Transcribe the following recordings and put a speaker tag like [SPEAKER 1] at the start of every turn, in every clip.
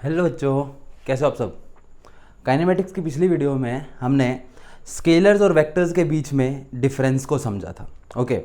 [SPEAKER 1] Hello बच्चों, कैसे हो आप सब। काइनेमेटिक्स की पिछली वीडियो में हमने स्केलर्स और वेक्टर्स के बीच में डिफरेंस को समझा था। ओके,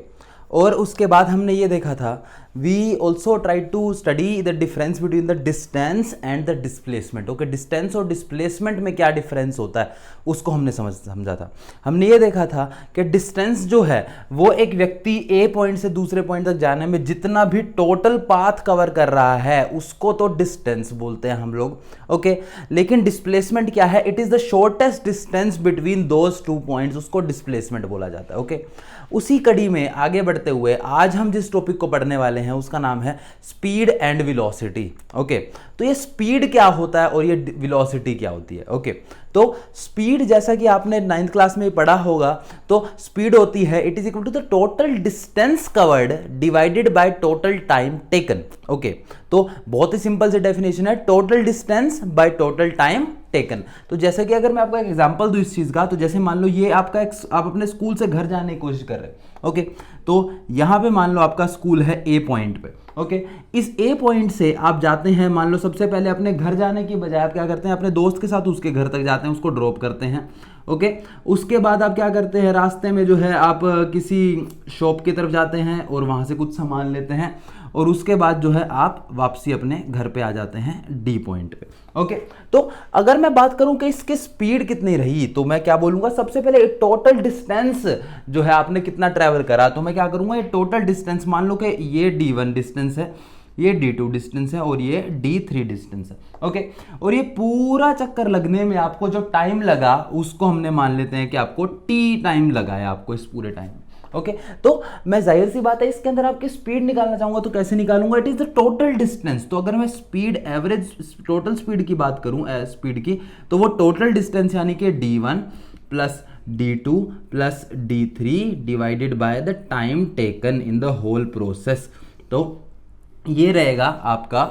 [SPEAKER 1] और उसके बाद हमने ये देखा था we also try to study the difference between the distance and the displacement. Okay, distance और डिस्प्लेसमेंट में क्या डिफरेंस होता है उसको हमने समझा था। हमने ये देखा था कि डिस्टेंस जो है वो एक व्यक्ति ए पॉइंट से दूसरे पॉइंट तक जाने में जितना भी टोटल पाथ कवर कर रहा है उसको तो डिस्टेंस बोलते हैं हम लोग। ओके, लेकिन डिस्प्लेसमेंट क्या है? It is the shortest distance between those two points, उसको डिस्प्लेसमेंट बोला जाता है। ओके, उसी कड़ी में आगे बढ़ते हुए आज हम जिस टॉपिक को पढ़ने वाले हैं उसका नाम है स्पीड एंड वेलोसिटी। ओके, तो ये स्पीड क्या होता है और ये वेलोसिटी क्या होती है। ओके, तो स्पीड जैसा कि आपने 9th क्लास में पढ़ा होगा, तो स्पीड होती है it is equal to the total distance covered divided by total time taken. Okay, तो बहुत ही सिंपल से डेफिनेशन है, total distance by total time taken. तो जैसे कि अगर मैं आपको एक एग्जांपल दूं इस चीज का, तो जैसे मान लो ये आपका आप अपने स्कूल से घर जाने की कोशिश कर रहे हैं। ओके, तो यहां पे मान लो आपका स्कूल है ए पॉइंट पे। ओके, इस ए पॉइंट से आप जाते हैं, मान लो सबसे पहले अपने घर जाने की बजाय आप क्या करते हैं, अपने दोस्त के साथ उसके घर तक जाते हैं, उसको ड्रॉप करते हैं। ओके, उसके बाद आप क्या करते हैं, रास्ते में जो है आप किसी शॉप की तरफ जाते हैं और वहां से कुछ सामान लेते हैं, और उसके बाद जो है आप वापसी अपने घर पे आ जाते हैं डी पॉइंट पे। ओके, तो अगर मैं बात करूं कि इसकी स्पीड कितनी रही, तो मैं क्या बोलूंगा, सबसे पहले टोटल डिस्टेंस जो है आपने कितना ट्रैवल करा, तो मैं क्या करूंगा, ये टोटल डिस्टेंस मान लो कि ये D1 डिस्टेंस है, ये D2 डिस्टेंस है और ये D3 डिस्टेंस है। ओके, और ये पूरा चक्कर लगने में आपको जो टाइम लगा उसको हमने मान लेते हैं कि आपको T टाइम लगा है आपको इस पूरे टाइम में। ओके, तो मैं जाहिर सी बात है इसके अंदर आपकी स्पीड निकालना चाहूंगा, तो कैसे निकालूंगा, it is the total distance. तो अगर मैं स्पीड एवरेज टोटल स्पीड की बात करूं स्पीड की, तो वो टोटल डिस्टेंस यानी कि D1 plus D2 plus D3 divided by the time taken in the whole process, तो ये रहेगा आपका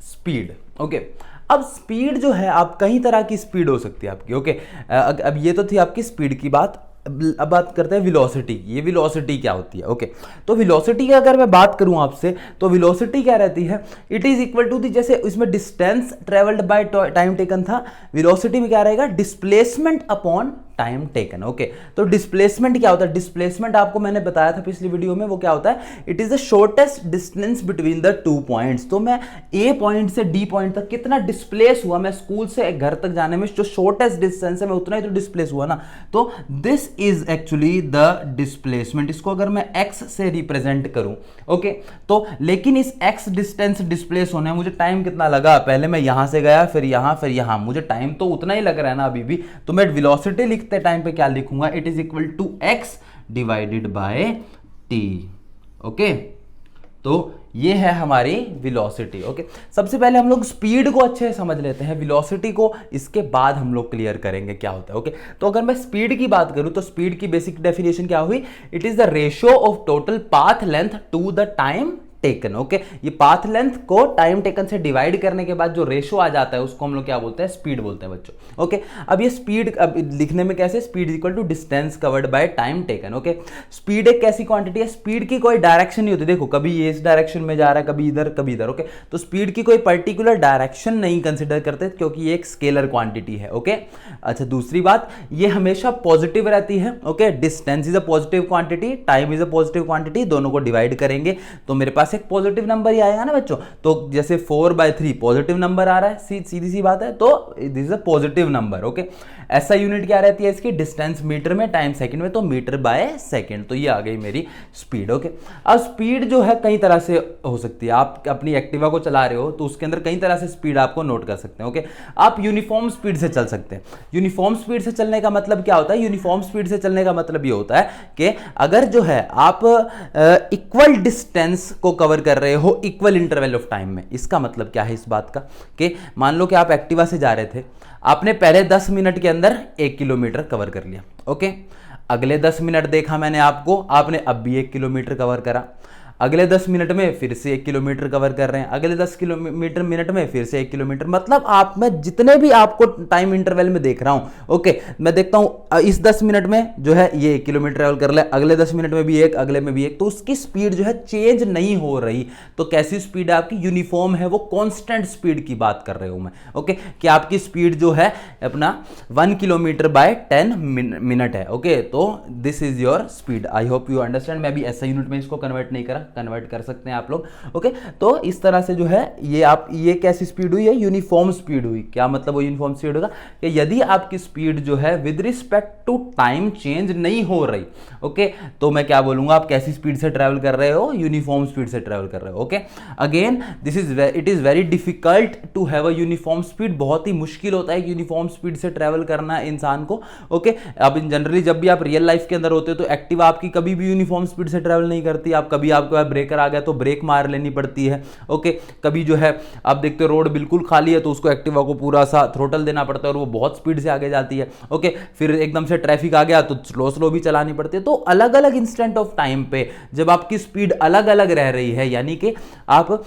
[SPEAKER 1] स्पीड। ओके, अब स्पीड जो है आप कई तरह की स्पीड हो सकती है आपकी। ओके, अब ये तो थी आपकी स्पीड की बात। अब बात करते हैं वेलोसिटी की। ये वेलोसिटी क्या होती है? ओके, तो वेलोसिटी की अगर मैं बात करूं आपसे, तो वेलोसिटी क्या रहती है, it is equal to the, जैसे इसमें distance travelled by time taken था, वेलोसिटी में क्या रहेगा, displacement upon time taken. Okay, तो डिस्प्लेसमेंट क्या होता है, डिस्प्लेसमेंट आपको मैंने बताया था पिछली वीडियो में, वो क्या होता है, it is the shortest distance between the two points. तो मैं ए पॉइंट से डी पॉइंट तक कितना डिस्प्लेस हुआ, मैं स्कूल से घर तक जाने में जो शॉर्टेस्ट डिस्टेंस है मैं उतना ही तो डिस्प्लेस हुआ ना, तो this is actually the displacement. इसको अगर मैं एक्स से रिप्रेजेंट करूं, ओके, तो लेकिन इस एक्स डिस्टेंस डिस्प्लेस होने में मुझे टाइम कितना लगा, पहले मैं यहां से गया फिर यहां, मुझे टाइम तो उतना ही लग रहा है ना अभी भी, तो मैं वेलोसिटी लिखते टाइम पे क्या लिखूंगा, it is equal to X divided by T. Okay, तो ये है हमारी वेलोसिटी। ओके, सबसे पहले हम लोग स्पीड को अच्छे से समझ लेते हैं, वेलोसिटी को इसके बाद हम लोग क्लियर करेंगे क्या होता है। ओके, तो अगर मैं स्पीड की बात करूं तो स्पीड की बेसिक डेफिनेशन क्या हुई, it is the ratio of total path length to the time taken. Okay, ये पाथ लेंथ को टाइम टेकन से डिवाइड करने के बाद जो रेशो आ जाता है उसको हम लोग क्या बोलते हैं, स्पीड बोलते हैं बच्चों। ओके, अब ये स्पीड अब लिखने में कैसे, speed equal to distance covered by time taken. Okay, speed एक कैसी क्वांटिटी है, स्पीड की कोई डायरेक्शन नहीं होती, देखो कभी ये इस डायरेक्शन में जा रहा है, कभी इधर कभी इधर। ओके, तो स्पीड की कोई पर्टिकुलर डायरेक्शन नहीं कंसिडर करते क्योंकि ये एक स्केलर क्वांटिटी है। ओके, अच्छा, दूसरी बात, ये हमेशा पॉजिटिव रहती है। Okay, distance is a positive quantity, time is a positive quantity, दोनों को डिवाइड करेंगे तो मेरे पास एक पॉजिटिव नंबर ही आएगा ना बच्चों। तो जैसे 4/3 पॉजिटिव नंबर आ रहा है, सीधी सी बात है, तो this is a positive number. Okay, ऐसा यूनिट क्या रहती है इसकी, डिस्टेंस मीटर में, टाइम सेकंड में, तो मीटर बाय सेकंड। तो ये आ गई मेरी स्पीड। ओके, अब स्पीड जो है कई तरह से हो सकती है, आप अपनी एक्टिवा को चला रहे हो तो उसके अंदर कई तरह से स्पीड आपको नोट कर सकते हैं। ओके, आप यूनिफॉर्म स्पीड से चल सकते हैं। यूनिफॉर्म स्पीड से चलने का मतलब क्या होता है, यूनिफॉर्म स्पीड से चलने का मतलब ये होता है कि अगर जो है आप इक्वल डिस्टेंस को कवर कर रहे हो इक्वल इंटरवल ऑफ टाइम में। इसका मतलब क्या है इस बात का, कि मान लो कि आप एक्टिवा से जा रहे थे, आपने पहले 10 मिनट के अंदर 1 किलोमीटर कवर कर लिया। ओके, अगले 10 मिनट देखा मैंने आपको, आपने अब भी 1 किलोमीटर कवर करा। अगले 10 मिनट में फिर से 1 किलोमीटर कवर कर रहे हैं, अगले 10 किलोमीटर मिनट में फिर से 1 किलोमीटर, मतलब आप में जितने भी आपको टाइम इंटरवल में देख रहा हूँ, ओके, मैं देखता हूँ इस 10 मिनट में जो है ये 1 किलोमीटर ट्रेवल कर ले, अगले 10 मिनट में भी एक, अगले में भी एक, तो उसकी स्पीड जो है चेंज नहीं हो रही। तो कैसी स्पीड है आपकी? यूनिफॉर्म है, वो कांस्टेंट स्पीड की बात कर रहे हूं मैं, ओके, कि आपकी स्पीड जो है अपना 1 किलोमीटर बाय 10 मिनट है, ओके। तो this is your speed, I hope you understand. मैं भी ऐसा यूनिट में इसको कन्वर्ट नहीं करा, कन्वर्ट कर सकते हैं आप लोग, ओके। तो इस तरह से जो है ये कैसी स्पीड हुई है? यूनिफॉर्म स्पीड हुई। क्या मतलब वो यूनिफॉर्म स्पीड होगा कि यदि आपकी स्पीड जो है with respect to time change नहीं हो रही, ओके, तो मैं क्या बोलूंगा? आप कैसी स्पीड से ट्रैवल कर रहे हो? यूनिफॉर्म स्पीड से ट्रैवल कर रहे हो, okay. Again it is very difficult to have a uniform speed. बहुत ही मुश्किल होता है यूनिफॉर्म स्पीड से ट्रैवल करना इंसान को, ओके। अब इन जनरली जब भी आप रियल लाइफ के अंदर होते हो तो एक्टिवा आपकी कभी भी यूनिफॉर्म स्पीड से ट्रैवल नहीं करती। आप कभी आपके पास ब्रेकर आ गया तो ब्रेक मार लेनी पड़ती है, ओके। कभी जो है आप देखते हो रोड बिल्कुल खाली है तो उसको एक्टिवा को पूरा सा थ्रोटल देना पड़ता है और वो बहुत स्पीड से आगे जाती है, ओके। फिर एकदम से ट्रैफिक आ गया तो स्लो स्लो भी चलानी पड़ती है। तो अलग अलग इंस्टेंट ऑफ टाइम पे जब आपकी स्पीड अलग अलग रह रही है, यानी कि आप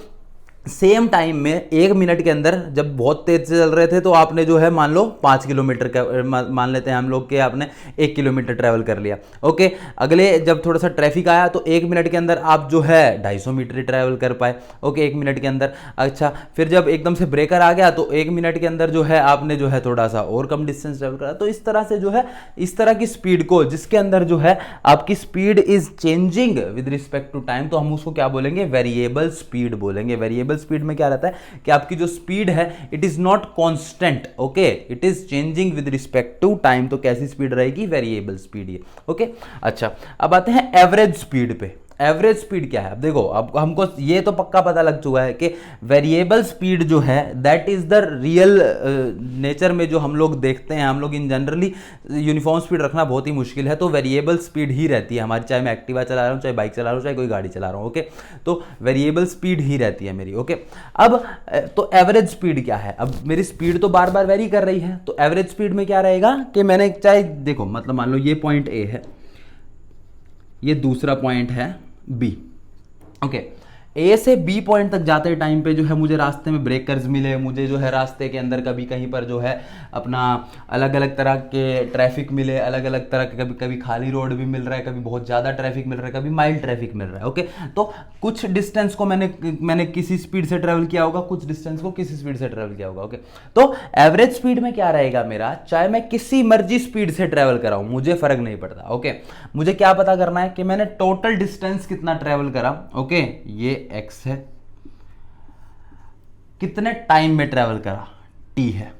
[SPEAKER 1] सेम टाइम में 1 मिनट के अंदर जब बहुत तेज से चल रहे थे तो आपने जो है मान लो 5 किलोमीटर का मान लेते हैं हम लोग कि आपने 1 किलोमीटर ट्रैवल कर लिया, ओके। अगले जब थोड़ा सा ट्रैफिक आया तो 1 मिनट के अंदर आप जो है 250 मीटर ट्रैवल कर पाए, ओके, 1 मिनट के अंदर। अच्छा, फिर जब एकदम से ब्रेकर आ गया तो 1 मिनट के अंदर जो है आपने जो है थोड़ा सा और कम डिस्टेंस ट्रैवल करा। तो इस तरह से जो है इस तरह की स्पीड को जिसके अंदर जो है आपकी speed is changing with respect to time, तो हम उसको क्या बोलेंगे? वेरिएबल स्पीड बोलेंगे। वेरिएबल स्पीड में क्या रहता है कि आपकी जो स्पीड है it is not constant, okay, it is changing with respect to time. तो कैसी स्पीड रहेगी? वेरिएबल स्पीड ये, ओके। अच्छा, अब आते हैं एवरेज स्पीड पे। एवरेज स्पीड क्या है? अब देखो, अब हमको ये तो पक्का पता लग चुका है कि वेरिएबल स्पीड जो है that is the real nature में जो हम लोग देखते हैं। हम लोग इन जनरली यूनिफॉर्म स्पीड रखना बहुत ही मुश्किल है, तो वेरिएबल स्पीड ही रहती है हमारी, चाहे मैं एक्टिवा चला रहा हूँ, चाहे बाइक चला रहा हूँ, चाहे कोई गाड़ी चला रहा हूँ, ओके। तो वेरिएबल स्पीड ही रहती है मेरी, ओके। अब तो एवरेज स्पीड क्या है? अब मेरी स्पीड तो बार बार वेरी कर रही है, तो एवरेज स्पीड में क्या रहेगा कि मैंने चाहे देखो, मतलब मान लो ये पॉइंट ए है, ये दूसरा पॉइंट है बी, ओके। ए से बी पॉइंट तक जाते टाइम पे जो है मुझे रास्ते में ब्रेकर्स मिले, मुझे जो है रास्ते के अंदर कभी कहीं पर जो है अपना अलग अलग तरह के ट्रैफिक मिले, अलग अलग तरह के, कभी कभी खाली रोड भी मिल रहा है, कभी बहुत ज़्यादा ट्रैफिक मिल रहा है, कभी माइल्ड ट्रैफिक मिल रहा है, ओके। तो कुछ डिस्टेंस को मैंने किसी स्पीड से ट्रैवल किया होगा, कुछ डिस्टेंस को किसी स्पीड से ट्रैवल किया होगा, ओके। तो एवरेज स्पीड में क्या रहेगा मेरा? चाहे मैं किसी मर्जी स्पीड से ट्रैवल कराऊँ, मुझे फर्क नहीं पड़ता, ओके। मुझे क्या पता करना है कि मैंने टोटल डिस्टेंस कितना ट्रैवल करा, ओके, ये x है, कितने टाइम में ट्रैवल करा t है,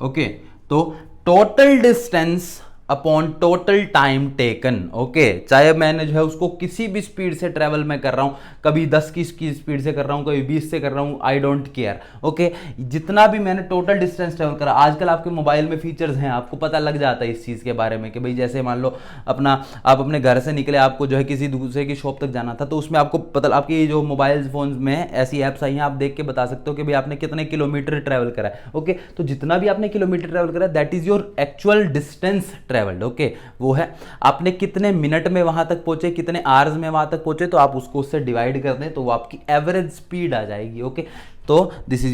[SPEAKER 1] ओके। तो total distance upon total time taken, okay. चाहे मैंने जो है उसको किसी भी स्पीड से ट्रैवल में कर रहा हूं, कभी 10 की स्पीड से कर रहा हूं, कभी 20 से कर रहा हूं, आई डोंट केयर, ओके। जितना भी मैंने टोटल डिस्टेंस ट्रैवल करा, आजकल आपके मोबाइल में फीचर्स हैं, आपको पता लग जाता है इस चीज़ के बारे में कि भाई जैसे मान लो आप अपने घर से निकले, आपको जो है किसी दूसरे की शॉप तक जाना था, तो उसमें आपको पता, आपकी जो मोबाइल फोन में ऐसी ऐप्स आई हैं, आप देख के बता सकते हो कि भाई आपने कितने किलोमीटर ट्रैवल करा है, ओके। तो जितना भी आपने किलोमीटर ट्रैवल करा that is your actual distance travelled, okay. वो है आपने कितने मिनट में वहां तक पहुंचे, कितने आवर्स में वहां तक पहुंचे, तो आप उसको उससे डिवाइड कर दें तो वो आपकी एवरेज स्पीड आ जाएगी, ओके। तो this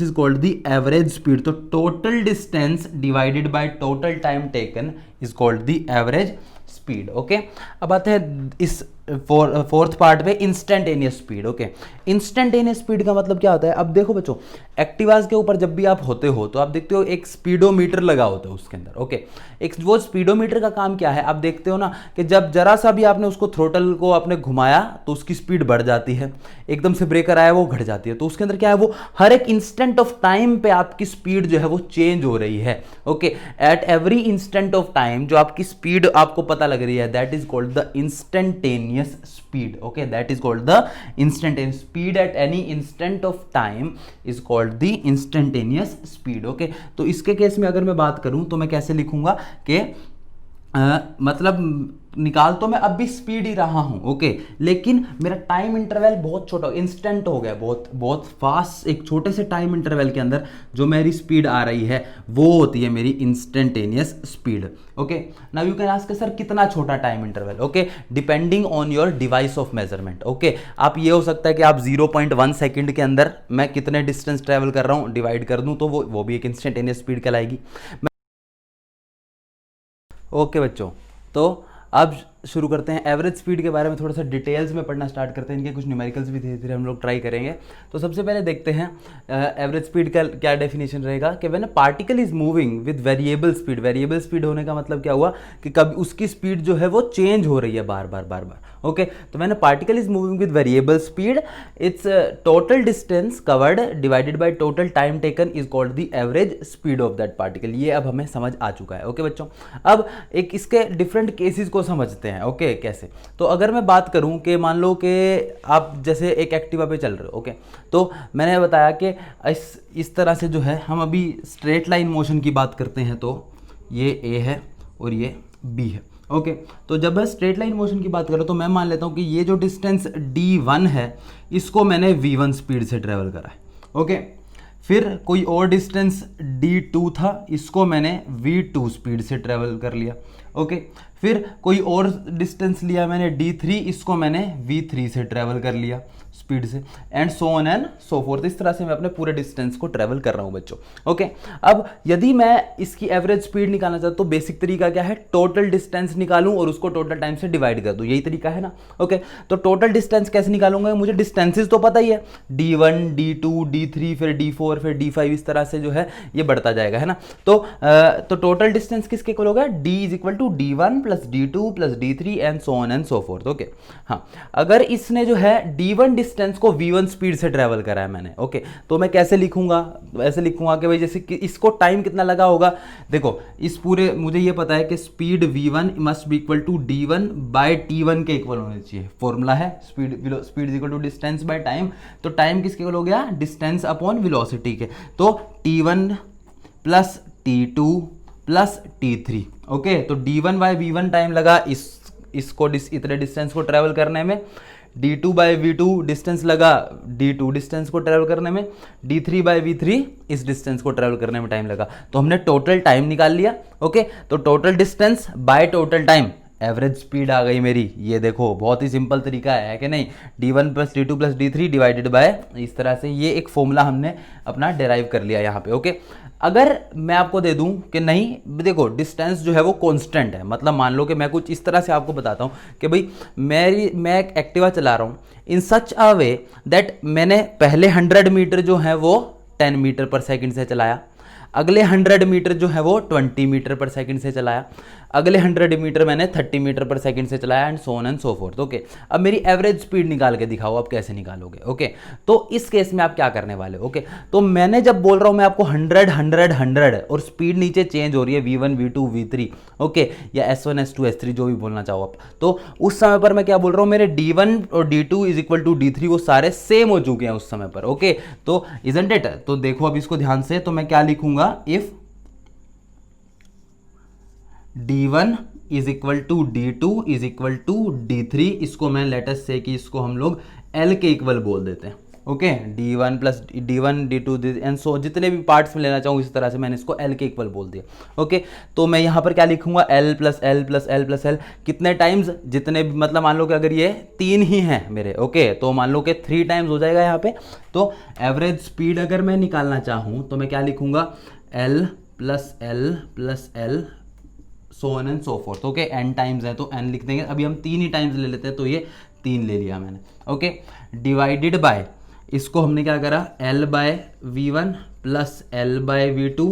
[SPEAKER 1] is called the average speed. तो total distance divided by total time taken is called the average speed, okay. अब आते हैं इस फोर्थ पार्ट पे, instantaneous speed, okay. Instantaneous speed का मतलब क्या होता है? अब देखो बच्चों, एक्टिवाज के ऊपर जब भी आप होते हो तो आप देखते हो एक स्पीडोमीटर लगा होता है उसके अंदर, ओके। एक वो स्पीडोमीटर का काम क्या है? आप देखते हो ना कि जब जरा सा भी आपने उसको थ्रोटल को आपने घुमाया तो उसकी स्पीड बढ़ जाती है, एकदम से ब्रेकर आया वो घट जाती है। तो उसके अंदर क्या है? वो हर एक इंस्टेंट ऑफ टाइम पे आपकी स्पीड जो है वो चेंज हो रही है, okay. At every instant of time जो आपकी स्पीड आपको पता लग रही है that is called the instantaneous speed, okay, that is called the instantaneous speed at any instant of time is called the instantaneous speed, okay। तो इसके case में अगर मैं बात करूं तो मैं कैसे लिखूंगा कि मतलब निकाल तो मैं अब भी स्पीड ही रहा हूँ, ओके, लेकिन मेरा टाइम इंटरवल बहुत छोटा, इंस्टेंट हो गया, बहुत बहुत फास्ट। एक छोटे से टाइम इंटरवल के अंदर जो मेरी स्पीड आ रही है वो होती है मेरी instantaneous speed. Okay, now you can ask sir कितना छोटा time interval, okay, depending on your device of measurement. Okay, आप ये हो सकता है कि आप 0.1 सेकेंड के अंदर मैं कितने डिस्टेंस ट्रेवल कर रहा हूँ डिवाइड कर दूँ तो वो भी एक इंस्टेंटेनियस स्पीड कहलाएगी। ओके बच्चों, तो अब शुरू करते हैं एवरेज स्पीड के बारे में, थोड़ा सा डिटेल्स में पढ़ना स्टार्ट करते हैं। इनके कुछ न्यूमेरिकल्स भी धीरे धीरे हम लोग ट्राई करेंगे। तो सबसे पहले देखते हैं एवरेज स्पीड का क्या डेफिनेशन रहेगा कि when a particle is moving with variable speed. Variable speed होने का मतलब क्या हुआ कि कभी उसकी स्पीड जो है वो चेंज हो रही है बार बार। ओके, तो when a particle is moving with variable speed, it's total distance covered divided by total time taken is called the average speed of that particle. ये अब हमें समझ आ चुका है। ओके बच्चों, अब एक इसके डिफरेंट केसेस को समझते हैं। ओके, कैसे? तो अगर मैं बात करूं कि मान लो कि आप जैसे एक एक्टिवा पे चल रहे हो, ओके, तो मैंने बताया कि इस तरह से जो है हम अभी स्ट्रेट लाइन मोशन की बात करते हैं तो ये ए है और ये बी है। ओके, तो जब मैं स्ट्रेट लाइन मोशन की बात करूं तो मैं मान लेता हूं कि ये जो डिस्टेंस d1 है इसको मैंने v1 स्पीड से ट्रेवल करा है। ओके, फिर कोई और डिस्टेंस d2 था, इसको मैंने v2 स्पीड से ट्रेवल कर लिया। ओके, फिर कोई और डिस्टेंस लिया मैंने d3, इसको मैंने v3 से ट्रेवल कर लिया स्पीड से, and so on and so fourth. इस तरह से मैं अपने पूरे डिस्टेंस को ट्रेवल कर रहा हूं बच्चों। ओके, अब यदि मैं इसकी एवरेज स्पीड निकालना चाहता तो बेसिक तरीका क्या है, टोटल डिस्टेंस निकालूं और उसको टोटल टाइम से डिवाइड कर दूं, यही तरीका है ना। ओके, तो टोटल डिस्टेंस कैसे निकालूंगा, मुझे डिस्टेंसेस तो पता ही है, d1 d2 d3 फिर d4 फिर d5, इस तरह से जो है ये बढ़ता जाएगा, है ना। तो टोटल डिस्टेंस किसके इक्वल होगा, d is equal to d1 plus d2 plus d3 and so on and so forth. Okay, हाँ, अगर इसने जो है d1 डिस्टेंस को v1 स्पीड से ट्रेवल करा है मैंने, ओके, तो मैं कैसे लिखूंगा, ऐसे लिखूंगा कि भाई जैसे कि इसको टाइम कितना लगा होगा। देखो, इस पूरे मुझे ये पता है कि speed v1 must be equal to d1 by t1 के इक्वल होनी चाहिए। फॉर्मूला है speed is equal to distance by time, तो टाइम किसके इक्वल हो गया, डिस्टेंस अपॉन वेलोसिटी के, तो t1 plus t2 plus t3। Okay, तो d1 बाय v1 टाइम लगा इसको इतने डिस्टेंस को ट्रेवल करने में, d2 बाई v2 डिस्टेंस लगा d2 डिस्टेंस को ट्रेवल करने में, d3 बाई v3 इस डिस्टेंस को ट्रेवल करने में टाइम लगा। तो हमने टोटल टाइम निकाल लिया। ओके, तो total distance by total time, average speed आ गई मेरी। ये देखो बहुत ही सिंपल तरीका है कि नहीं, d1 plus d2 plus d3 divided bye, इस तरह से ये एक फॉर्मूला हमने अपना डेराइव कर लिया यहाँ पे। ओके, अगर मैं आपको दे दूं कि नहीं देखो डिस्टेंस जो है वो कांस्टेंट है, मतलब मान लो कि मैं कुछ इस तरह से आपको बताता हूं कि भाई मैं एक एक्टिवा चला रहा हूं इन सच अ वे दैट मैंने पहले 100 मीटर जो है वो 10 मीटर पर सेकंड से चलाया, अगले 100 मीटर जो है वो 20 मीटर पर सेकंड से चलाया, अगले 100 मीटर मैंने 30 मीटर पर सेकंड से चलाया, and so on and so forth. Okay, अब मेरी एवरेज स्पीड निकाल के दिखाओ, आप कैसे निकालोगे। ओके, तो इस केस में आप क्या करने वाले हो। ओके, तो मैंने जब बोल रहा हूं मैं आपको 100 100 100 और स्पीड नीचे चेंज हो रही है v1 v2 v3, ओके, या s1 s2 s3 जो भी बोलना चाहो आप, तो उस समय पर मैं क्या बोल रहा हूं, मेरे d1 और d2 is equal to d3 वो सारे सेम हो चुके हैं उस समय पर। ओके, तो इजंट इट, तो देखो अब इसको ध्यान से, तो मैं क्या लिखूंगा, if d1 is equal to d2 is equal to d3, इसको मैं लेटस से कि इसको हम लोग l के इक्वल बोल देते हैं। Okay, d1 plus d1 d2 and so जितने भी पार्ट्स में लेना चाहूँ इस तरह से मैंने इसको l के इक्वल बोल दिया। ओके, तो मैं यहाँ पर क्या लिखूंगा, l plus l plus l plus l, कितने टाइम्स, जितने भी, मतलब मान लो कि अगर ये 3 ही हैं मेरे, ओके, तो मान लो कि 3 टाइम्स हो जाएगा यहाँ पे। तो एवरेज स्पीड अगर मैं निकालना चाहूँ तो मैं क्या लिखूंगा, l plus l so on and so forth. Okay, n times है तो n लिख देंगे, अभी हम 3 ही टाइम्स ले लेते हैं तो ये 3 ले लिया मैंने। ओके, डिवाइडेड बाय, इसको हमने क्या करा, l by v1 plus l by v2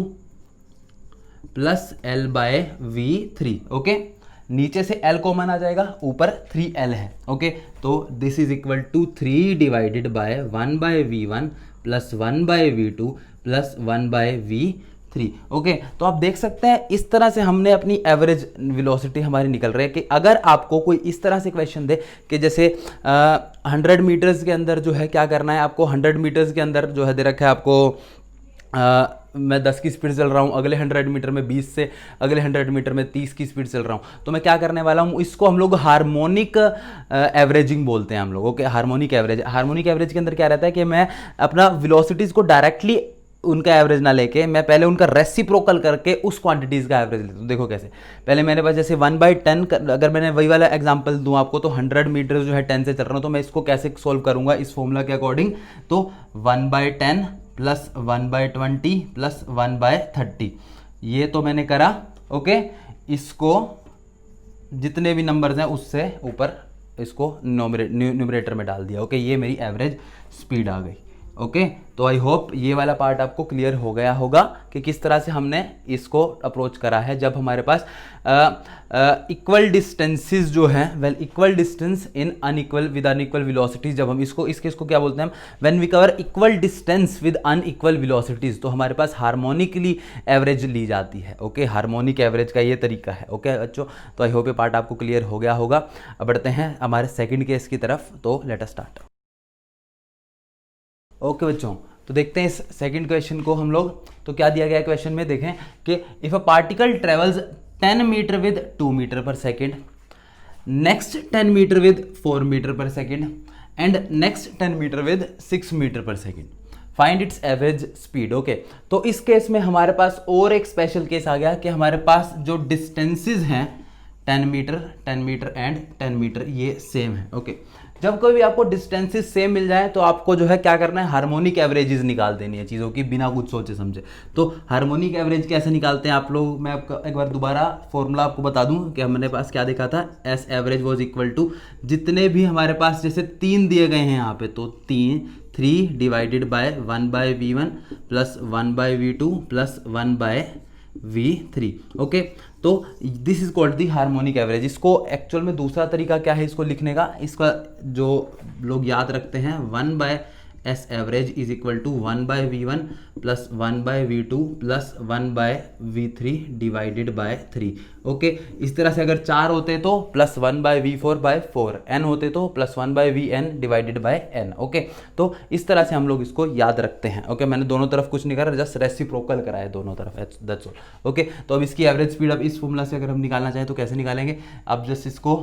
[SPEAKER 1] plus l by v3। Okay, नीचे से l कॉमन आ जाएगा, ऊपर 3l है। ओके, तो this is equal to 3 divided by 1 by v1 plus 1 by v2 plus 1 by v3। Okay, तो आप देख सकते हैं इस तरह से हमने अपनी एवरेज वेलोसिटी हमारी निकल रही है। कि अगर आपको कोई इस तरह से क्वेश्चन दे कि जैसे 100 मीटर्स के अंदर जो है क्या करना है आपको, 100 मीटर्स के अंदर जो है दे रखा है आपको मैं 10 की स्पीड चल रहा हूँ, अगले 100 मीटर में 20 से, अगले 100 मीटर में 30 की स्पीड चल रहा हूँ, तो मैं क्या करने वाला हूँ, इसको हम लोग हार्मोनिक एवरेजिंग बोलते हैं हम लोग। Okay, harmonic average. Harmonic average के अंदर क्या रहता है कि मैं अपना वेलोसिटीज़ को डायरेक्टली उनका एवरेज ना लेके मैं पहले उनका रेसिप्रोकल करके उस क्वांटिटीज़ का एवरेज लेता हूँ। देखो कैसे, पहले मेरे पास जैसे 1/10, अगर मैंने वही वाला एग्जांपल दूँ आपको, तो 100 मीटर जो है 10 से चल रहा हूँ, तो मैं इसको कैसे सोल्व करूँगा इस फॉर्मूला के अकॉर्डिंग, तो 1/10 प्लस 1/20 प्लस 1/30, ये तो मैंने करा। ओके, इसको जितने भी नंबर्स हैं उससे ऊपर इसको न्यूमरेटर में डाल दिया। ओके, ये मेरी एवरेज स्पीड आ गई। ओके, तो आई होप ये वाला पार्ट आपको क्लियर हो गया होगा कि किस तरह से हमने इसको अप्रोच करा है जब हमारे पास इक्वल डिस्टेंसेस जो हैं, well equal distance in unequal with unequal velocities, जब हम इसको क्या बोलते हैं, when we cover equal distance with unequal velocities, तो हमारे पास हार्मोनिकली एवरेज ली जाती है। ओके, हार्मोनिक एवरेज का ये तरीका है। ओके बच्चों, तो आई होप ये पार्ट आपको क्लियर हो गया होगा। अब बढ़ते हैं हमारे सेकंड केस की तरफ, तो लेट अस स्टार्ट। ओके बच्चों, तो देखते हैं इस सेकंड क्वेश्चन को हम लोग। तो क्या दिया गया क्वेश्चन में, देखें कि if a particle travels 10 meter with 2 meter per second, next 10 meter with 4 meter per second and next 10 meter with 6 meter per second, find its average speed. Okay, तो इस केस में हमारे पास और एक स्पेशल केस आ गया कि हमारे पास जो डिस्टेंसेज हैं 10 मीटर एंड 10 मीटर ये सेम है। ओके, जब कोई भी आपको डिस्टेंसेस सेम मिल जाए तो आपको जो है क्या करना है, हार्मोनिक एवरेजेस निकाल देनी है चीज़ों की बिना कुछ सोचे समझे। तो हार्मोनिक एवरेज कैसे निकालते हैं आप लोग, मैं आपको एक बार दोबारा फॉर्मूला आपको बता दूं कि हमारे पास क्या देखा था, S average was equal to, जितने भी हमारे पास जैसे 3 दिए गए हैं यहाँ पे, तो 3 divided by 1/v1 plus 1/v2 plus 1/v3। Okay, तो this is called the harmonic average. इसको एक्चुअल में दूसरा तरीका क्या है इसको लिखने का, इसका जो लोग याद रखते हैं, 1/s average is equal to 1/v1 plus 1/v2 plus 1/v3 divided by 3। Okay, इस तरह से अगर 4 होते तो प्लस 1/v4/4, n होते तो plus 1/vn divided by n। Okay, तो इस तरह से हम लोग इसको याद रखते हैं। ओके, मैंने दोनों तरफ कुछ नहीं करा, जस्ट रेसिप्रोकल करा है दोनों तरफ, दैट्स ऑल। ओके, तो अब इसकी एवरेज स्पीड अब इस फॉर्मूला से अगर हम निकालना चाहें तो कैसे निकालेंगे, अब जस्ट इसको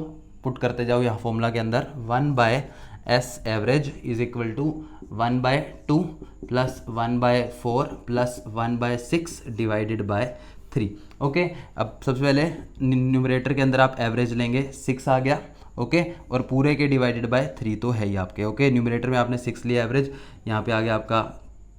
[SPEAKER 1] पुट करते जाओ यहाँ फॉर्मूला के अंदर, 1/s average is equal to 1/2 plus 1/4 plus 1/6 divided by 3। Okay, अब सबसे पहले न्यूमरेटर के अंदर आप एवरेज लेंगे, 6 आ गया। ओके, और पूरे के डिवाइडेड बाय 3 तो है ही आपके। ओके, न्यूमरेटर में आपने 6 लिया एवरेज, यहाँ पे आ गया आपका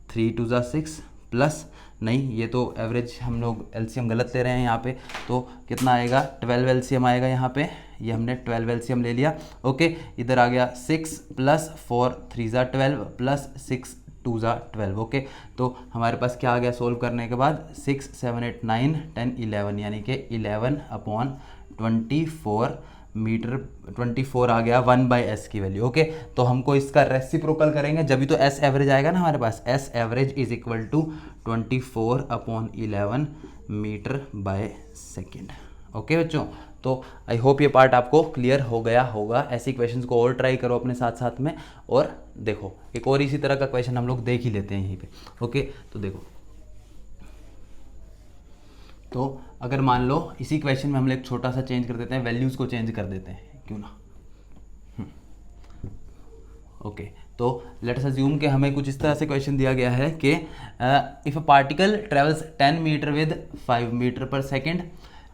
[SPEAKER 1] 3 2 जा 6 प्लस, नहीं ये तो एवरेज हम लोग एलसीएम गलत ले रहे हैं यहाँ पे, तो कितना आएगा, 12 एलसीएम आएगा यहाँ पे, ये हमने 12 एलसीएम ले लिया। ओके, इधर आ गया 6 प्लस 4 3 जा 12 प्लस 6 2 जा 12। ओके, तो हमारे पास क्या आ गया सोल्व करने के बाद, 6 7 8 9 10 11, यानी कि 11/24 मीटर, 24 आ गया 1/s की वैल्यू। ओके, तो हमको इसका रेसिप्रोकल करेंगे जब भी तो s एवरेज आएगा ना हमारे पास, s average is equal to 24/11 meter by second. Okay बच्चों, तो आई होप ये पार्ट आपको क्लियर हो गया होगा। ऐसी क्वेश्चंस को और ट्राई करो अपने साथ साथ में, और देखो एक और इसी तरह का क्वेश्चन हम लोग देख ही लेते हैं यहीं पे। ओके, तो देखो, तो अगर मान लो इसी क्वेश्चन में हम एक छोटा सा चेंज कर देते हैं, वैल्यूज़ को चेंज कर देते हैं, क्यों ना। ओके, तो लेट्स अज्यूम कि हमें कुछ इस तरह से क्वेश्चन दिया गया है कि if a particle travels 10 meter with 5 meter per second,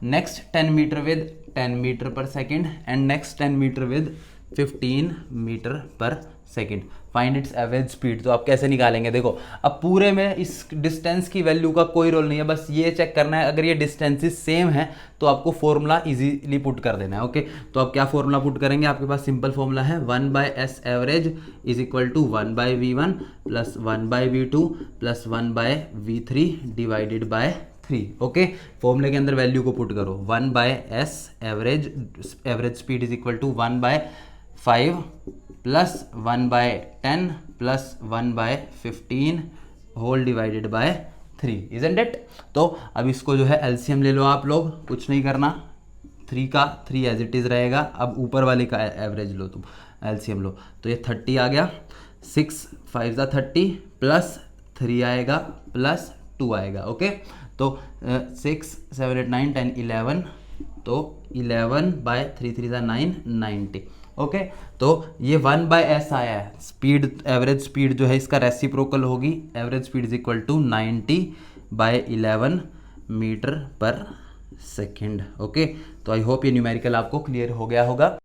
[SPEAKER 1] next 10 meter with 10 meter per second and next 10 meter with 15 meter per second, find its average speed. तो आप कैसे निकालेंगे, देखो अब पूरे में इस डिस्टेंस की वैल्यू का कोई रोल नहीं है, बस ये चेक करना है अगर ये डिस्टेंसेस सेम है तो आपको फॉर्मूला इजीली पुट कर देना है। ओके, तो आप क्या फॉर्मूला पुट करेंगे, आपके पास सिंपल फॉर्मूला है 1/s average is equal to 1/v1 plus 1/v2 plus 1/v3 divided by 3। Okay, फॉर्मूले के अंदर वैल्यू को पुट करो, 1/s average speed is equal to 1/5 plus 1/10 plus 1/15 whole divided by 3, isn't it. तो अब इसको जो है एलसीएम ले लो आप लोग, कुछ नहीं करना, 3 का 3 एज इट इज़ रहेगा। अब ऊपर वाले का एवरेज लो तुम, एलसीएम लो, तो ये 30 आ गया, 6 5 30 प्लस 3 आएगा प्लस 2 2 आएगा। ओके, तो 6 7 8 9 10 11, तो 11/3 9 90। ओके, तो ये 1/s आया है। स्पीड, एवरेज स्पीड जो है इसका रेसिप्रोकल होगी, average speed is equal to 90/11 meter per second. Okay, तो आई होप ये न्यूमेरिकल आपको क्लियर हो गया होगा।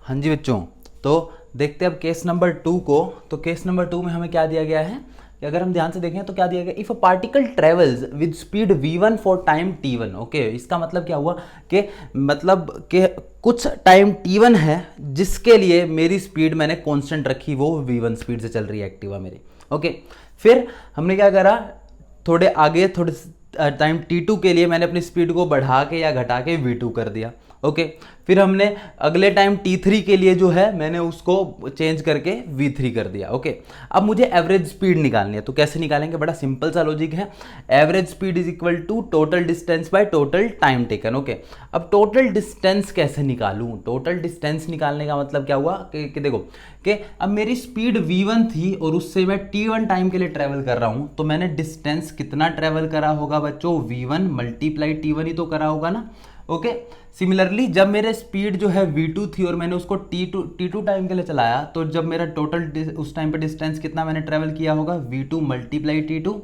[SPEAKER 1] हाँ जी बच्चों, तो देखते हैं अब केस नंबर 2 को। तो केस नंबर 2 में हमें क्या दिया गया है कि अगर हम ध्यान से देखें तो क्या दिया गया, if a particle travels with speed v1 for time t1। Okay, इसका मतलब क्या हुआ कि मतलब कि कुछ टाइम t1 है जिसके लिए मेरी स्पीड मैंने कांस्टेंट रखी, वो v1 स्पीड से चल रही है एक्टिवा मेरी। ओके, फिर हमने क्या करा, थोड़े आगे थोड़े टाइम t2 के लिए मैंने अपनी स्पीड को बढ़ा के या घटा के v2 कर दिया। ओके, फिर हमने अगले टाइम t3 के लिए जो है मैंने उसको चेंज करके v3 कर दिया। ओके, अब मुझे एवरेज स्पीड निकालनी है, तो कैसे निकालेंगे, बड़ा सिंपल सा लॉजिक है। Average speed is equal to total distance by total time taken. Okay, अब टोटल डिस्टेंस कैसे निकालूं, टोटल डिस्टेंस निकालने का मतलब क्या हुआ कि देखो कि अब मेरी स्पीड v1 थी और उससे मैं t1 टाइम के लिए ट्रेवल कर रहा हूं, तो मैंने डिस्टेंस कितना ट्रेवल करा होगा बच्चों, v1 मल्टीप्लाई t1 ही तो करा होगा ना। ओके, सिमिलरली जब मेरे स्पीड जो है v2 थी और मैंने उसको t2 टाइम के लिए चलाया, तो जब मेरा टोटल उस टाइम पे डिस्टेंस कितना मैंने ट्रेवल किया होगा, v2 मल्टीप्लाई t2।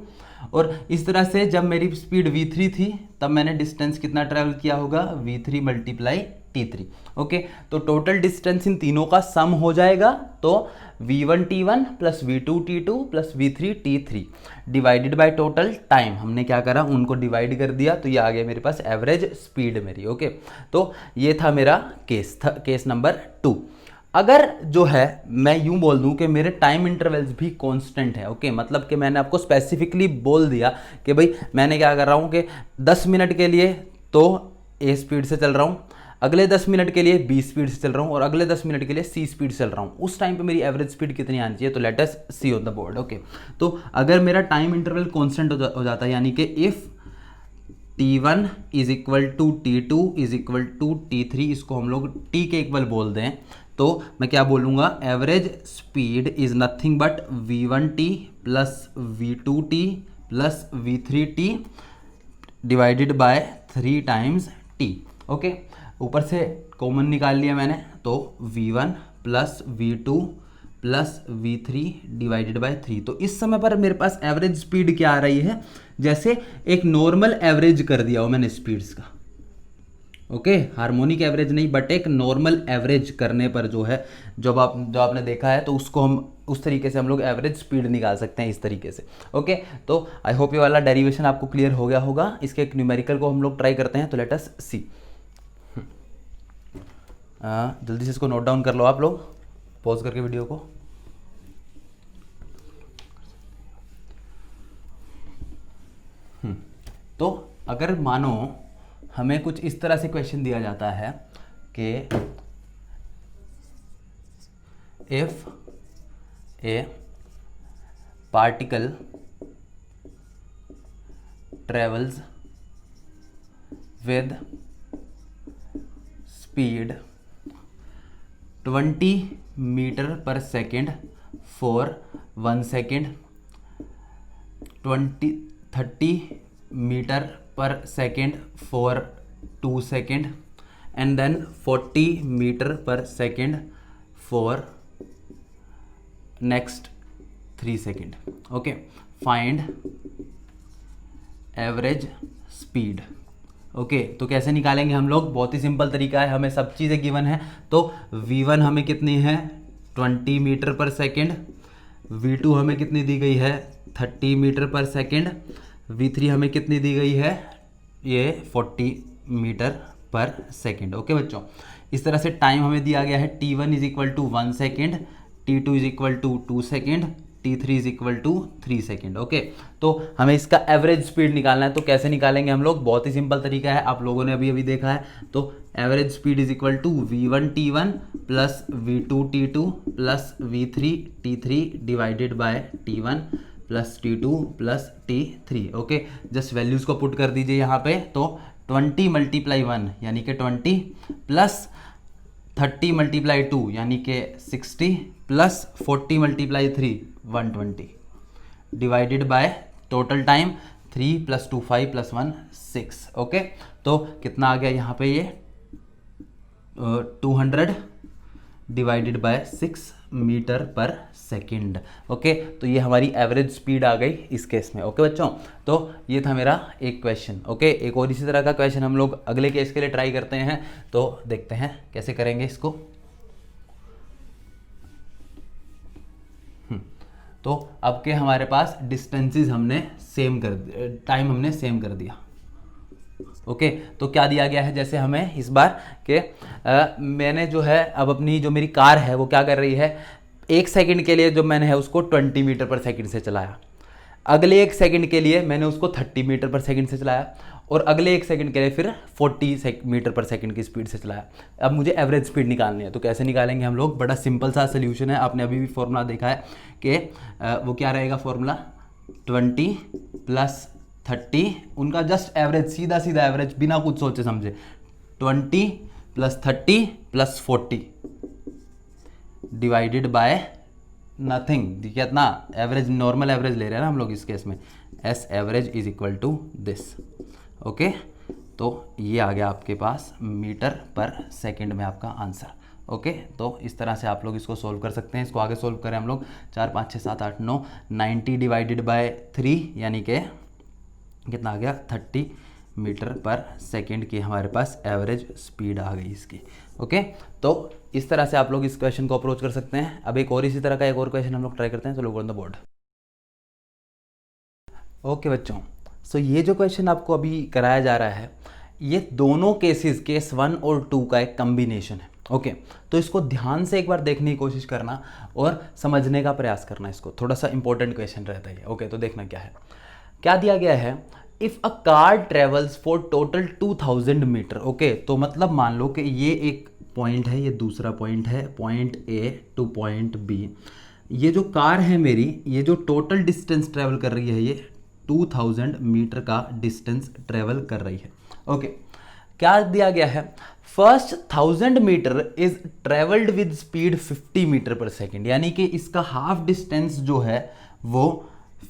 [SPEAKER 1] और इस तरह से जब मेरी स्पीड v3 थी तब मैंने डिस्टेंस कितना ट्रेवल किया होगा, v3 मल्टीप्लाई t3। ओके, तो टोटल डिस्टेंस इन तीनों का सम हो जाएगा, तो v1 t1 plus v2 t2 plus v3 t3 divided by total time. हमने क्या करा, उनको डिवाइड कर दिया, तो ये आ गया मेरे पास एवरेज स्पीड मेरी। ओके, तो ये था मेरा केस नंबर 2। अगर जो है मैं यूं बोल दूं कि मेरे टाइम इंटरवल्स भी कांस्टेंट है। ओके, मतलब कि मैंने आपको स्पेसिफिकली बोल दिया कि भाई मैंने क्या कर रहा हूं कि 10 मिनट के लिए तो a स्पीड से चल रहा हूं, अगले 10 मिनट के लिए b स्पीड से चल रहा हूं और अगले 10 मिनट के लिए c स्पीड से चल रहा हूं, उस टाइम पे मेरी एवरेज स्पीड कितनी आनी चाहिए, तो let us see on the board. Okay, तो अगर मेरा टाइम इंटरवल कांस्टेंट हो जाता है, यानी कि if t1 is equal to t2 is equal to t3, इसको हम लोग t के इक्वल बोल दें, तो मैं क्या बोलूँगा, average speed is nothing but v1t plus v2t plus v3t divided by 3 times t। Okay, ऊपर से कॉमन निकाल लिया मैंने, तो v1 plus v2 plus v3 divided by 3। तो इस समय पर मेरे पास एवरेज स्पीड क्या आ रही है, जैसे एक नॉर्मल एवरेज कर दिया हो मैंने स्पीड्स का। ओके, हार्मोनिक एवरेज नहीं बट एक नॉर्मल एवरेज करने पर जो है, जो आपने देखा है, तो उसको हम उस तरीके से हम लोग एवरेज स्पीड निकाल सकते हैं, इस तरीके से। ओके, तो आई होप ये वाला डेरिवेशन आपको क्लियर हो गया होगा। इसके एक न्यूमेरिकल को हम लोग ट्राई करते हैं, तो लेट अस सी। जल्दी से इसको नोट डाउन कर लो आप लोग, पॉज करके वीडियो को। तो अगर मानो हमें कुछ इस तरह से क्वेश्चन दिया जाता है कि if a particle travels with speed 20 meter per second for 1 second, 30 meter per second for 2 second and then 40 meter per second for next 3 second. Okay, find average speed. Okay, तो कैसे निकालेंगे हम लोग, बहुत ही सिंपल तरीका है, हमें सब चीज़ें गिवन है। तो v1 हमें कितनी है, 20 मीटर पर सेकेंड, v2 हमें कितनी दी गई है, 30 मीटर पर सेकेंड, v3 हमें कितनी दी गई है, ये 40 मीटर पर सेकेंड। ओके बच्चों, इस तरह से टाइम हमें दिया गया है, t1 is equal to 1 second, t2 is equal to 2 second, t3 is equal to 3 second. Okay, तो हमें इसका एवरेज स्पीड निकालना है, तो कैसे निकालेंगे हम लोग, बहुत ही सिंपल तरीका है, आप लोगों ने अभी अभी देखा है। तो average speed is equal to v1 t1 plus v2 t2 plus v3 t3 divided by t1 plus t2 plus t3। Okay, just values को पुट कर दीजिए यहाँ पे, तो 20 मल्टीप्लाई 1 यानी कि 20 प्लस 30 मल्टीप्लाई 2 यानी कि 60 plus 40 multiply 3 120 divided by total time 3 + 2 5 + 1 6। Okay, तो कितना आ गया यहाँ पे ये 200 डिवाइडेड बाय 6 मीटर पर सेकंड। ओके, तो ये हमारी एवरेज स्पीड आ गई इस केस में। ओके बच्चों, तो ये था मेरा एक क्वेश्चन। ओके, एक और इसी तरह का क्वेश्चन हम लोग अगले केस के लिए ट्राई करते हैं, तो देखते हैं कैसे करेंगे इसको। तो अब के हमारे पास डिस्टेंसेस हमने सेम कर, टाइम हमने सेम कर दिया। ओके, तो क्या दिया गया है, जैसे हमें इस बार के मैंने जो है अब अपनी जो मेरी कार है वो क्या कर रही है, 1 सेकंड के लिए जो मैंने है उसको 20 मीटर पर सेकंड से चलाया, अगले 1 सेकंड के लिए मैंने उसको 30 मीटर पर सेकंड से चलाया, और अगले 1 सेकंड के लिए फिर 40 मीटर पर सेकंड की स्पीड से चलाया। अब मुझे एवरेज स्पीड निकालनी है, तो कैसे निकालेंगे हम लोग, बड़ा सिंपल सा सोल्यूशन है। आपने अभी भी फॉर्मूला देखा है कि वो क्या रहेगा फॉर्मूला, 20 + 30, उनका जस्ट एवरेज, सीधा सीधा एवरेज बिना कुछ सोचे समझे, 20 + 30 + 40 डिवाइडेड बाय नथिंग, कितना एवरेज, नॉर्मल एवरेज ले रहे हैं ना हम लोग इस केस में, S average is equal to this. Okay, तो ये आ गया आपके पास मीटर पर सेकंड में आपका आंसर। ओके, तो इस तरह से आप लोग इसको सोल्व कर सकते हैं। इसको आगे सोल्व करें हम लोग, 4 5 6 7 8 9, 90 डिवाइडेड बाय 3 यानी कि कितना आ गया, 30 मीटर पर सेकंड की हमारे पास एवरेज स्पीड आ गई इसकी। ओके, तो इस तरह से आप लोग इस क्वेश्चन को अप्रोच कर सकते हैं। अब एक और इसी तरह का एक और क्वेश्चन हम लोग ट्राई करते हैं, तो लोग ऑन द बोर्ड। ओके बच्चों, सो ये जो क्वेश्चन आपको अभी कराया जा रहा है, ये दोनों केसेस, केस 1 और 2 का एक कम्बिनेशन है। ओके, तो इसको ध्यान से एक बार देखने की कोशिश करना और समझने का प्रयास करना, इसको थोड़ा सा इंपॉर्टेंट क्वेश्चन रहता है। ओके, तो देखना क्या है, क्या दिया गया है, if a car travels for total 2000 meter. Okay, तो मतलब मान लो कि ये एक पॉइंट है, ये दूसरा पॉइंट है, point A to point B. ये जो कार है मेरी, ये जो टोटल डिस्टेंस ट्रेवल कर रही है, ये 2000 मीटर का डिस्टेंस ट्रेवल कर रही है। ओके, क्या दिया गया है, first 1000 meter is travelled with speed 50 meter per second, यानी कि इसका हाफ डिस्टेंस जो है वो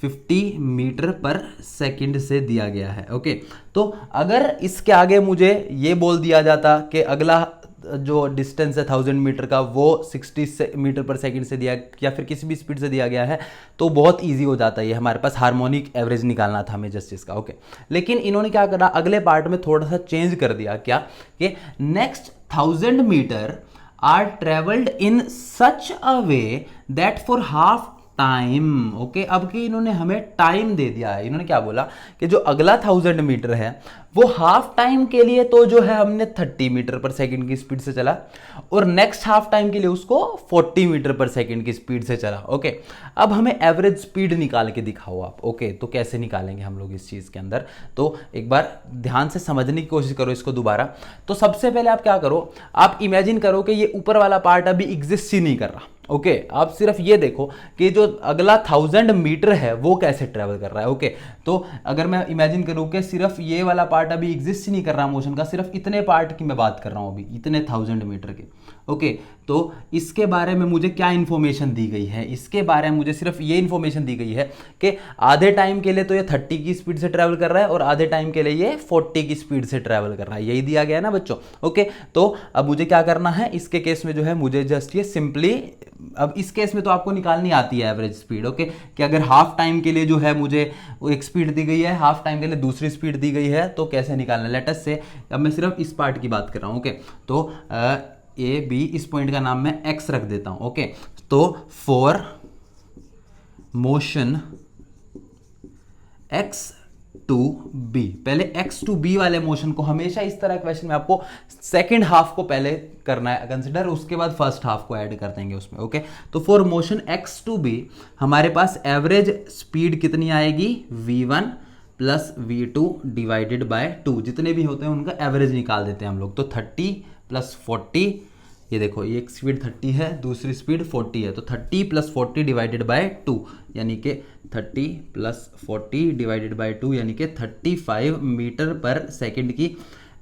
[SPEAKER 1] 50 मीटर पर सेकंड से दिया गया है। ओके, तो अगर इसके आगे मुझे ये बोल दिया जाता कि अगला जो डिस्टेंस है 1000 मीटर का वो 60 मीटर पर सेकंड से दिया, या फिर किसी भी स्पीड से दिया गया है, तो बहुत इजी हो जाता है। ये हमारे पास हार्मोनिक एवरेज निकालना था हमें जस्ट इसका। ओके, लेकिन इन्होंने क्या करा, अगले पार्ट में थोड़ा सा चेंज कर दिया, क्या कि next 1000 meter are travelled in such a way that for half time. Okay, अब कि इन्होंने हमें टाइम दे दिया है। इन्होंने क्या बोला कि जो अगला 1000 मीटर है वो हाफ टाइम के लिए तो जो है हमने 30 मीटर पर सेकंड की स्पीड से चला, और नेक्स्ट हाफ टाइम के लिए उसको 40 मीटर पर सेकंड की स्पीड से चला। ओके, अब हमें एवरेज स्पीड निकाल के दिखाओ आप। ओके, तो कैसे निकालेंगे हम लोग इस चीज़ के अंदर, तो एक बार ध्यान से समझने की कोशिश करो इसको दोबारा। तो सबसे पहले आप क्या करो, आप इमेजिन करो कि ये ऊपर वाला पार्ट अभी एग्जिस्ट ही नहीं कर रहा। ओके, आप सिर्फ ये देखो कि जो अगला 1000 मीटर है वो कैसे ट्रेवल कर रहा है। ओके, तो अगर मैं इमेजिन करूँ कि सिर्फ ये वाला पार्ट अभी एग्जिस्ट ही नहीं कर रहा मोशन का, सिर्फ इतने पार्ट की मैं बात कर रहा हूँ अभी, इतने 1000 मीटर के। ओके, तो इसके बारे में मुझे क्या इन्फॉर्मेशन दी गई है, इसके बारे में मुझे सिर्फ ये इन्फॉर्मेशन दी गई है कि आधे टाइम के लिए तो ये 30 की स्पीड से ट्रैवल कर रहा है और आधे टाइम के लिए ये 40 की स्पीड से ट्रैवल कर रहा है, यही दिया गया है ना बच्चों। ओके, तो अब मुझे क्या करना है इसके केस में, जो है मुझे जस्ट ये सिंपली, अब इस केस में तो आपको निकालनी आती है एवरेज स्पीड। ओके, कि अगर हाफ टाइम के लिए जो है मुझे एक स्पीड दी गई है, हाफ टाइम के लिए दूसरी स्पीड दी गई है, तो कैसे निकालना है, लेट अस से अब मैं सिर्फ इस पार्ट की बात कर रहा हूँ। ओके, तो ए बी, इस पॉइंट का नाम मैं एक्स रख देता हूं। ओके, तो for motion X to B, पहले एक्स टू बी वाले मोशन को हमेशा इस तरह क्वेश्चन में आपको सेकंड हाफ को पहले करना है कंसिडर, उसके बाद फर्स्ट हाफ को ऐड कर देंगे उसमें। ओके, तो for motion X to B हमारे पास एवरेज स्पीड कितनी आएगी, v1 + v2 डिवाइडेड बाय 2, जितने भी होते हैं उनका एवरेज निकाल देते हैं हम लोग। तो 30 + 40, ये देखो ये एक स्पीड 30 है, दूसरी स्पीड 40 है, तो 30 + 40 डिवाइडेड बाय 2 यानी कि 30 + 40 डिवाइडेड बाय 2 यानी कि 35 मीटर पर सेकंड की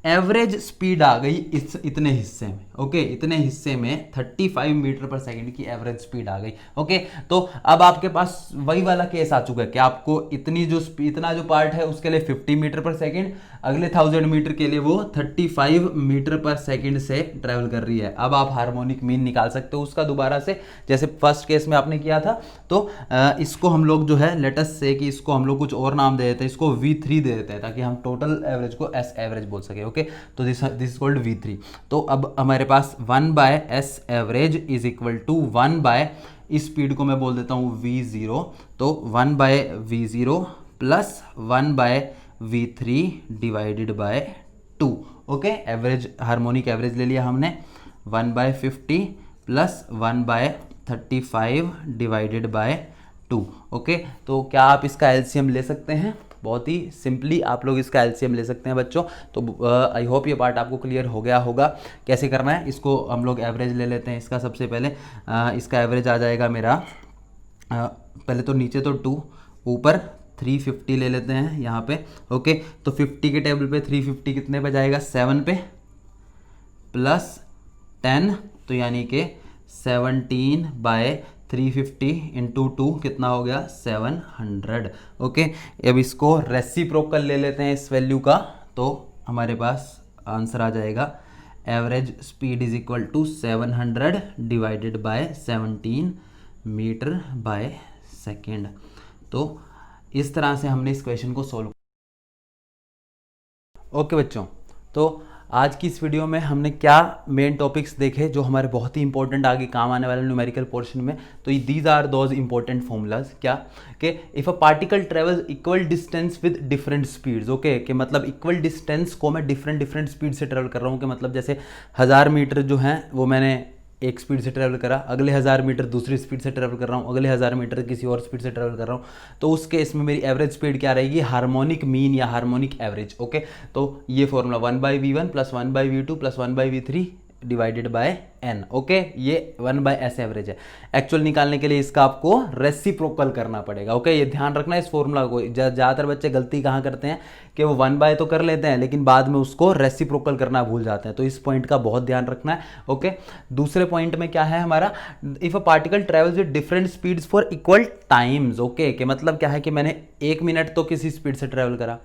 [SPEAKER 1] एवरेज स्पीड आ गई इतने हिस्से में। ओके, इतने हिस्से में 35 मीटर पर सेकंड की एवरेज स्पीड आ गई। ओके, तो अब आपके पास वही वाला केस आ चुका है कि आपको इतना जो पार्ट है उसके लिए 50 मीटर पर सेकंड, अगले 1000 मीटर के लिए वो 35 मीटर पर सेकंड से ट्रेवल कर रही है। अब आप हार्मोनिक मीन निकाल सकते हो उसका दोबारा से, जैसे फर्स्ट केस में आपने किया था। तो इसको हम लोग जो है लेटस से कि इसको हम लोग कुछ और नाम दे देते हैं, इसको V3 दे देते हैं ताकि हम टोटल एवरेज को S एवरेज बोल सके। ओके, तो दिस इज कॉल्ड V3। तो अब हमारे पास 1/S average is equal to 1 इस स्पीड को मैं बोल देता हूँ V0। तो 1/V0 plus 1/V3 divided bye 2। Okay, average harmonic average ले लिया हमने 1/50 प्लस 1/35 डिवाइडेड बाय 2। ओके, तो क्या आप इसका एलसीएम ले सकते हैं? बहुत ही सिंपली आप लोग इसका एलसीएम ले सकते हैं बच्चों। तो आई होप ये पार्ट आपको क्लियर हो गया होगा कैसे करना है। इसको हम लोग एवरेज ले लेते हैं इसका। सबसे पहले इसका एवरेज आ जाएगा मेरा, पहले तो नीचे तो 2, ऊपर 350 ले लेते हैं यहाँ पे। ओके, तो 50 के टेबल पे 350 कितने पे जाएगा? 7 पे प्लस 10, तो यानी कि 17/350 इंटू 2 कितना हो गया? 700। ओके, अब इसको रेसिप्रोकल ले लेते हैं इस वैल्यू का, तो हमारे पास आंसर आ जाएगा average speed is equal to 700 divided by 17 meter by second. तो इस तरह से हमने इस क्वेश्चन को सोल्व। ओके बच्चों, तो आज की इस वीडियो में हमने क्या मेन टॉपिक्स देखे जो हमारे बहुत ही इंपॉर्टेंट आगे काम आने वाले न्यूमेरिकल पोर्शन में। तो these are those important formulas. क्या कि if a particle travels equal distance with different speeds. Okay, कि मतलब इक्वल डिस्टेंस को मैं डिफरेंट स्पीड से ट्रेवल कर रहा हूँ, कि मतलब जैसे 1000 मीटर जो है वो मैंने एक स्पीड से ट्रैवल करा, अगले 1000 मीटर दूसरी स्पीड से ट्रैवल कर रहा हूँ, अगले 1000 मीटर किसी और स्पीड से ट्रैवल कर रहा हूँ, तो उस केस में मेरी एवरेज स्पीड क्या रहेगी? हार्मोनिक मीन या हार्मोनिक एवरेज। ओके, तो ये formula 1/V1 plus 1/V2 plus 1/V3 divided bye n। Okay, ये 1/S एवरेज है। एक्चुअल निकालने के लिए इसका आपको रेसिप्रोकल करना पड़ेगा। ओके, ये ध्यान रखना इस फॉर्मूला को। ज़्यादातर बच्चे गलती कहाँ करते हैं कि वो 1/, तो कर लेते हैं लेकिन बाद में उसको रेसिप्रोकल करना भूल जाते हैं। तो इस पॉइंट का बहुत ध्यान रखना है। ओके, दूसरे पॉइंट में क्या है हमारा? If a particle travels with different speeds for equal times. Okay, कि मतलब क्या है कि मैंने 1 मिनट तो किसी स्पीड से ट्रैवल करा,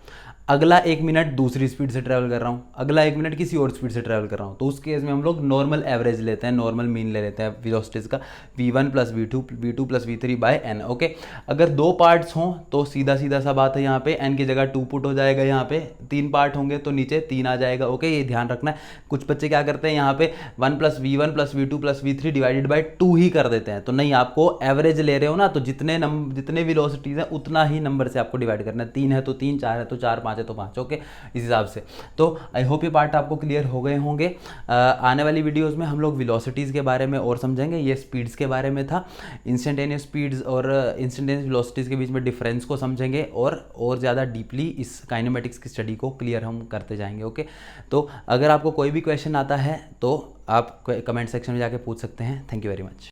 [SPEAKER 1] अगला 1 मिनट दूसरी स्पीड से ट्रैवल कर रहा हूँ, अगला 1 मिनट किसी और स्पीड से ट्रैवल कर रहा हूँ, तो उस केस में हम लोग नॉर्मल एवरेज लेते हैं, नॉर्मल मीन ले लेते हैं वेलोसिटीज का, V1 plus V2 plus V3 by n। Okay, अगर 2 पार्ट्स हों तो सीधा सा बात है, यहाँ पे n की जगह 2 पुट हो जाएगा, यहाँ पे 3 पार्ट होंगे तो नीचे 3 आ जाएगा। ओके, ये ध्यान रखना है। कुछ बच्चे क्या करते हैं यहाँ पे 1 plus V1 plus V2 plus V3 divided by 2 ही कर देते हैं। तो नहीं, आपको एवरेज ले रहे हो ना, तो जितने वेलोसिटीज हैं उतना ही नंबर से आपको डिवाइड करना है। 3 है तो 3, 4 है तो 4, 5 है तो 5। ओके, इस हिसाब से। तो आई होप ये पार्ट आपको क्लियर हो गए होंगे। आने वाली वीडियोस में हम लोग वेलोसिटीज़ के बारे में और समझेंगे। ये स्पीड्स के बारे में था, इंस्टेंटेनियस स्पीड्स और इंस्टेंटेनियस वेलोसिटीज़ के बीच में डिफरेंस को समझेंगे और ज़्यादा डीपली इस काइनेमेटिक्स की स्टडी को क्लियर हम करते जाएंगे। ओके, तो अगर आपको कोई भी क्वेश्चन आता है तो आप कमेंट सेक्शन में जाके पूछ सकते हैं। Thank you very much.